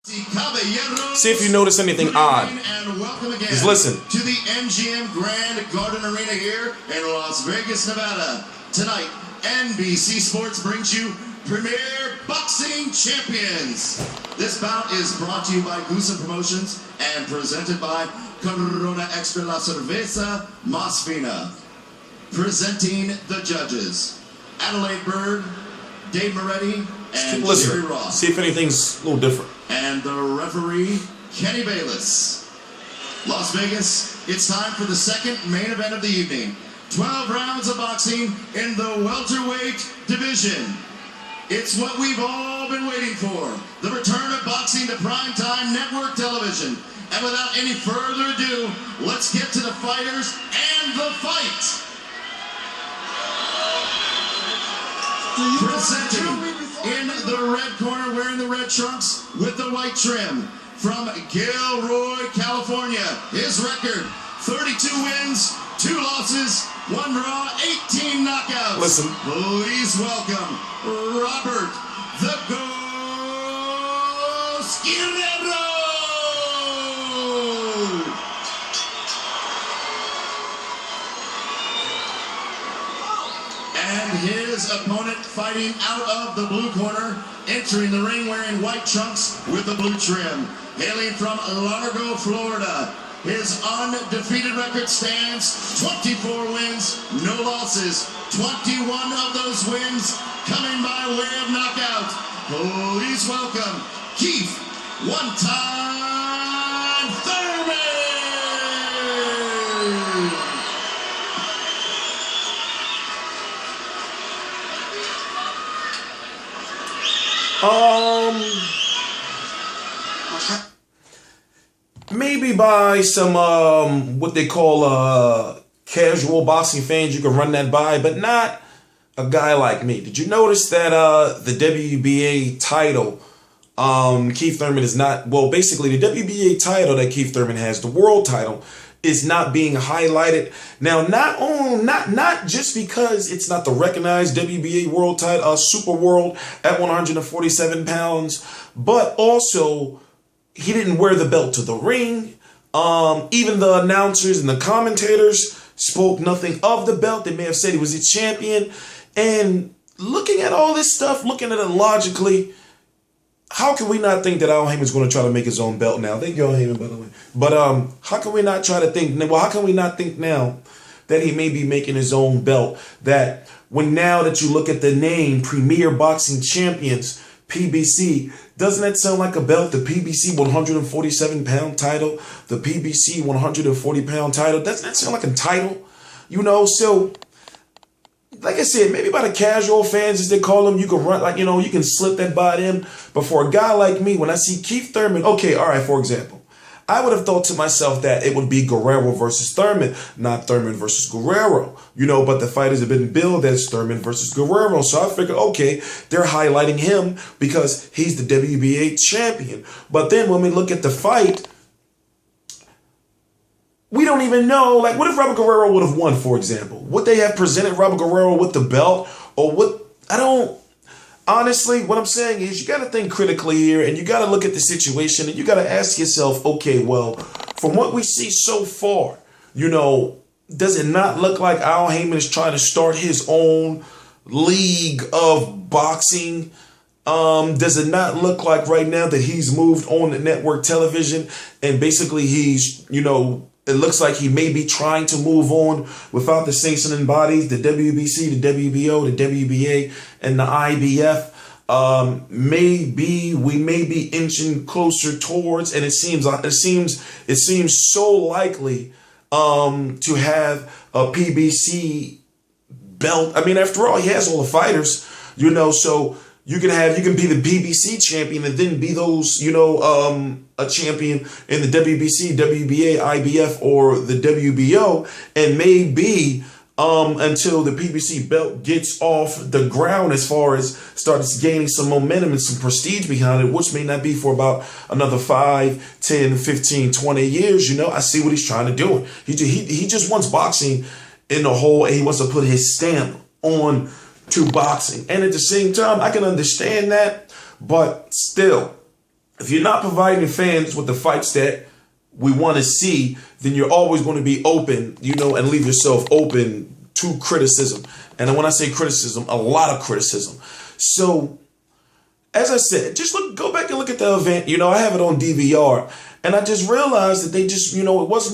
See if you notice anything odd. And welcome again Just listen. to the MGM Grand Garden Arena here in Las Vegas, Nevada. Tonight, NBC Sports brings you Premier Boxing Champions. This bout is brought to you by Gusa Promotions and presented by Corona Extra La Cerveza Más Fina. Presenting the judges, Adelaide Bird, Dave Moretti, and Jerry Ross. See if anything's a little different. And the referee, Kenny Bayless. Las Vegas, it's time for the second main event of the evening. 12 rounds of boxing in the welterweight division. It's what we've all been waiting for. The return of boxing to primetime network television. And without any further ado, let's get to the fighters and the fight. Presenting in the red corner, wearing the red trunks with the white trim, from Guerrero, California. His record, 32 wins, 2 losses, 1 draw, 18 knockouts. Listen. Please welcome Robert the Ghost Guerrero. And his opponent fighting out of the blue corner, entering the ring wearing white trunks with the blue trim. Hailing from Largo, Florida, his undefeated record stands 24 wins, no losses. 21 of those wins coming by way of knockout. Please welcome Keith, one-time Thurman. Maybe by some what they call casual boxing fans, you can run that by, but not a guy like me. Did you notice that the WBA title, Keith Thurman is not, well, basically the WBA title that Keith Thurman has, the world title, is not being highlighted. Now, not just because it's not the recognized WBA world title, Super World at 147 pounds, but also he didn't wear the belt to the ring. Even the announcers and the commentators spoke nothing of the belt. They may have said he was a champion. And looking at all this stuff, looking at it logically, how can we not think that Al Haymon's going to try to make his own belt now? Thank you, Al Haymon, by the way. But how can we not try to think? Well, how can we not think now that he may be making his own belt? That when now that you look at the name Premier Boxing Champions, PBC, doesn't that sound like a belt? The PBC 147-pound title, the PBC 140-pound title. Doesn't that sound like a title? You know, so like I said, maybe by the casual fans, as they call them, you can run, like, you know, you can slip that by them. But for a guy like me, when I see Keith Thurman, okay, all right, for example, I would have thought to myself that it would be Guerrero versus Thurman, not Thurman versus Guerrero, you know, but the fighters have been billed as Thurman versus Guerrero. So I figured, okay, they're highlighting him because he's the WBA champion. But then when we look at the fight, we don't even know, like, what if Robert Guerrero would have won, for example? Would they have presented Robert Guerrero with the belt? Or what? I don't, honestly, what I'm saying is you got to think critically here, and you got to look at the situation, and you got to ask yourself, okay, well, from what we see so far, you know, does it not look like Al Haymon is trying to start his own league of boxing? Does it not look like right now that he's moved on to network television, and basically he's, you know, it looks like he may be trying to move on without the sanctioning bodies, the WBC, the WBO, the WBA, and the IBF. Maybe we may be inching closer towards, and it seems so likely to have a PBC belt. I mean, after all, he has all the fighters, you know, so you can be the PBC champion and then be those, you know, a champion in the WBC, WBA, IBF, or the WBO, and maybe until the PBC belt gets off the ground as far as starts gaining some momentum and some prestige behind it, which may not be for about another 5, 10, 15, 20 years. You know, I see what he's trying to do. He just wants boxing in the whole, and he wants to put his stamp on to boxing. And at the same time, I can understand that, but still, if you're not providing fans with the fights that we want to see, then you're always going to be open, and leave yourself open to criticism. And when I say criticism, a lot of criticism. So, as I said, just go back and look at the event. I have it on DVR, and I just realized that they just, it was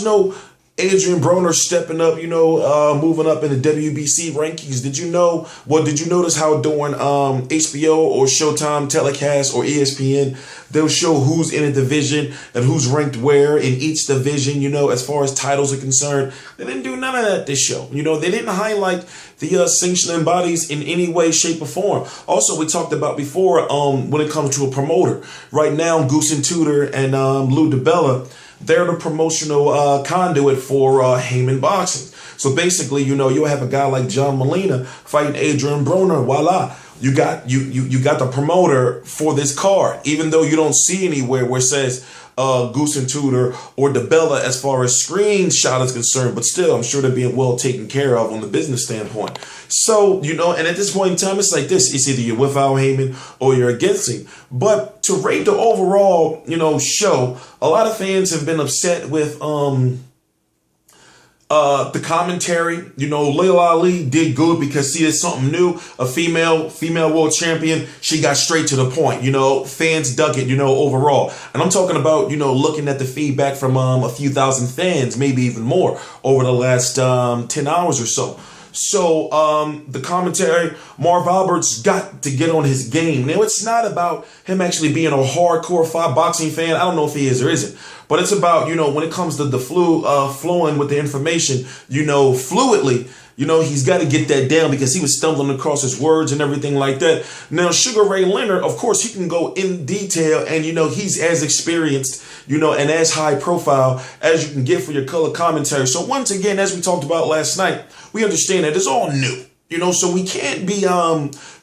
no Adrian Broner stepping up, moving up in the WBC rankings. Did you notice how during HBO or Showtime telecast or ESPN, they'll show who's in a division and who's ranked where in each division, as far as titles are concerned. They didn't do none of that this show. They didn't highlight the sanctioning bodies in any way, shape, or form. Also, we talked about before when it comes to a promoter. Right now, Goose and Tudor and Lou DiBella, they're the promotional conduit for Haymon Boxing. So basically, you'll have a guy like John Molina fighting Adrian Broner. Voila. You got the promoter for this card, even though you don't see anywhere where it says Goose and Tudor or DiBella as far as screenshot is concerned, but still, I'm sure they're being well taken care of on the business standpoint. So, and at this point in time, it's like this. It's either you're with Al Haymon or you're against him. But to rate the overall, show, a lot of fans have been upset with the commentary. Layla Ali did good because see, it's something new. A female world champion. She got straight to the point. Fans dug it. Overall, and I'm talking about looking at the feedback from a few thousand fans, maybe even more over the last 10 hours or so. So the commentary, Marv Albert's got to get on his game. Now, it's not about him actually being a hardcore boxing fan. I don't know if he is or isn't. But it's about, when it comes to the flowing with the information, fluidly, he's got to get that down because he was stumbling across his words and everything like that. Now, Sugar Ray Leonard, of course, he can go in detail and, he's as experienced, and as high profile as you can get for your color commentary. So once again, as we talked about last night, we understand that it's all new, so we can't be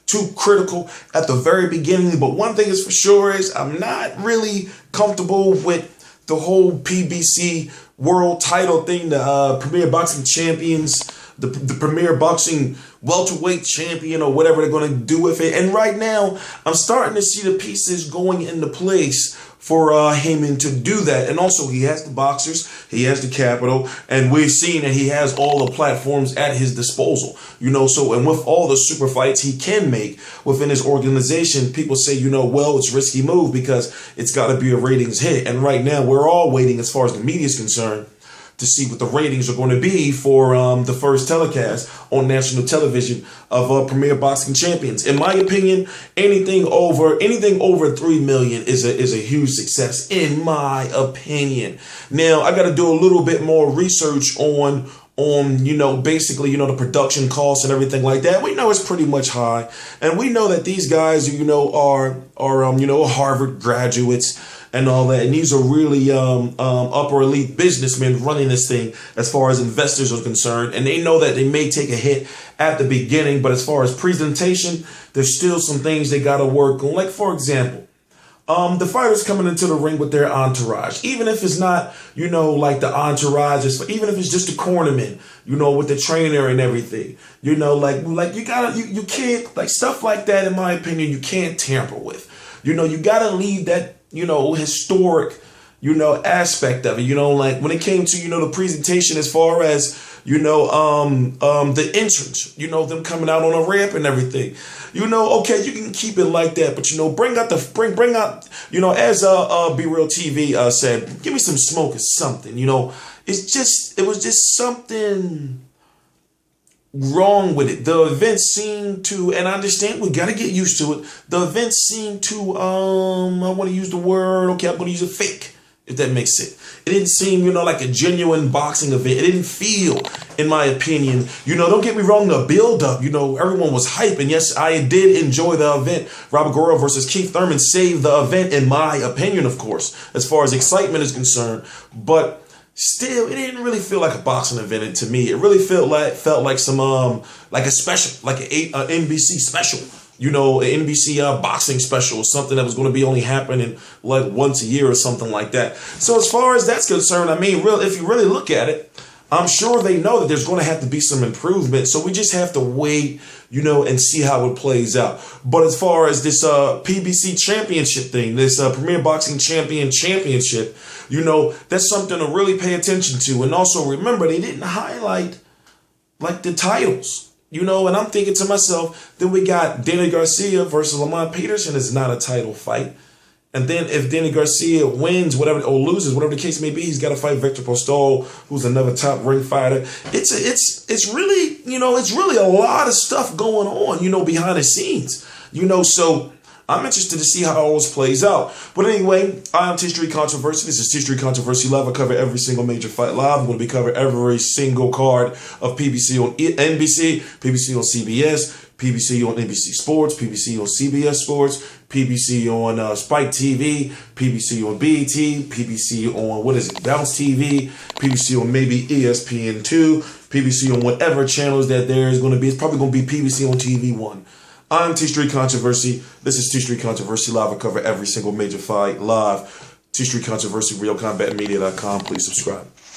too critical at the very beginning. But one thing is for sure is I'm not really comfortable with the whole PBC world title thing, the Premier Boxing Champions, the Premier Boxing welterweight champion or whatever they're going to do with it. And right now, I'm starting to see the pieces going into place for Haymon to do that. And also, he has the boxers, he has the capital, and we've seen that he has all the platforms at his disposal. So, and with all the super fights he can make within his organization, people say, well, it's a risky move because it's got to be a ratings hit. And right now, we're all waiting as far as the media is concerned to see what the ratings are going to be for the first telecast on national television of Premier Boxing Champions. In my opinion, anything over 3 million is a huge success, in my opinion. Now, I got to do a little bit more research on basically, the production costs and everything like that. We know it's pretty much high. And we know that these guys, are Harvard graduates and all that. And these are really upper elite businessmen running this thing as far as investors are concerned. And they know that they may take a hit at the beginning, but as far as presentation, there's still some things they got to work on. Like, for example, the fighters coming into the ring with their entourage, even if it's not, like the entourage, even if it's just the cornerman, with the trainer and everything, like you can't, like stuff like that, in my opinion, you can't tamper with. You got to leave that, historic, aspect of it, like when it came to, the presentation as far as, the entrance, them coming out on a ramp and everything, okay, you can keep it like that, but, bring out, as Be Real TV said, give me some smoke or something, it was just something wrong with it. The event seemed to, and I understand we got to get used to it. The event seemed to, I want to use the word, okay, I'm going to use a fake, if that makes sense. It didn't seem, like a genuine boxing event. It didn't feel, in my opinion, don't get me wrong, the build up, everyone was hype. And yes, I did enjoy the event. Robert Guerrero versus Keith Thurman saved the event, in my opinion, of course, as far as excitement is concerned. But still, it didn't really feel like a boxing event to me. It really felt like some like a special, like an NBC special, an NBC boxing special, or something that was going to be only happening like once a year or something like that. So as far as that's concerned, I mean, if you really look at it, I'm sure they know that there's going to have to be some improvement. So we just have to wait, and see how it plays out. But as far as this PBC championship thing, this Premier Boxing Championship, that's something to really pay attention to. And also remember, they didn't highlight like the titles, and I'm thinking to myself, then we got Danny Garcia versus Lamont Peterson is not a title fight. And then if Danny Garcia wins, whatever, or loses, whatever the case may be, he's got to fight Victor Postol, who's another top ring fighter. It's really, it's really a lot of stuff going on, behind the scenes, so I'm interested to see how all this plays out. But anyway, I am T Street Controversy. This is T Street Controversy Live. I cover every single major fight live. I'm going to be covering every single card of PBC on NBC, PBC on CBS, PBC on NBC Sports, PBC on CBS Sports, PBC on Spike TV, PBC on BET, PBC on, Bounce TV, PBC on maybe ESPN2, PBC on whatever channels that there is going to be. It's probably going to be PBC on TV1. I'm T Street Controversy. This is T Street Controversy Live. I cover every single major fight live. T Street Controversy, RealCombatMedia.com. Please subscribe.